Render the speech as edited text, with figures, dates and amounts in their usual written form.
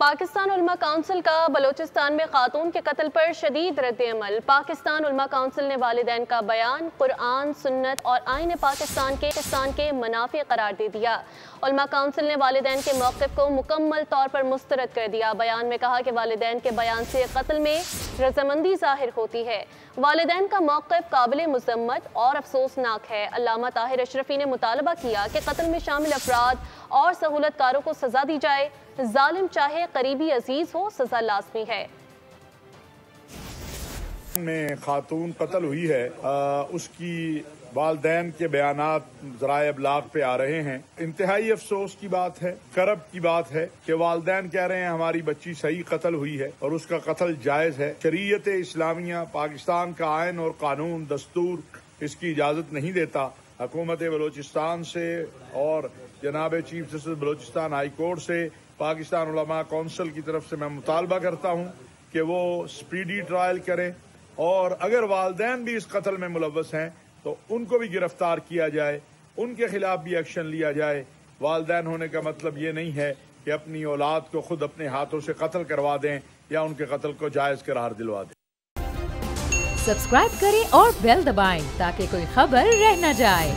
پاکستان علماء کونسل کا بلوچستان میں خاتون کے قتل پر شدید رد عمل۔ پاکستان علماء کونسل نے والدین کا بیان قرآن، سنت اور آئین پاکستان کے منافی قرار دے دیا۔ علماء کونسل نے والدین کے موقف کو مکمل طور پر مسترد کر دیا۔ بیان میں کہا کہ والدین کے بیان سے قتل میں رضامندی ظاہر ہوتی ہے۔ والدین کا موقف قابل مذمت اور افسوسناک ہے۔ علامہ طاہر اشرفی نے مطالبہ کیا کہ قتل میں شامل افراد اور سہولت کاروں کو سزا دی جائے۔ ظالم چاہے قریبی عزیز ہو، سزا لازمی ہے۔ میں خاتون قتل ہوئی ہے، اس کی والدین کے بیانات ذرائع ابلاغ پہ آ رہے ہیں۔ انتہائی افسوس کی بات ہے، کرب کی بات ہے کہ والدین کہہ رہے ہیں ہماری بچی صحیح قتل ہوئی ہے اور اس کا قتل جائز ہے۔ شریعت اسلامیہ، پاکستان کا آئین اور قانون، دستور اس کی اجازت نہیں دیتا۔ حکومت بلوچستان سے اور جناب chief justice Balochistan high court سے پاکستان علماء کونسل کی طرف سے میں مطالبہ کرتا ہوں کہ وہ سپیڈی ٹرائل کریں، اور اگر والدین بھی اس قتل میں ملوث ہیں تو ان کو بھی گرفتار کیا جائے، ان کے خلاف بھی ایکشن لیا جائے۔ والدین ہونے کا مطلب یہ نہیں ہے کہ اپنی اولاد کو خود اپنے ہاتھوں سے قتل کروا دیں یا ان کے قتل کو جائز قرار دلوا دیں۔ سبسکرائب کریں اور بیل دبائیں تاکہ کوئی خبر رہ نہ جائے۔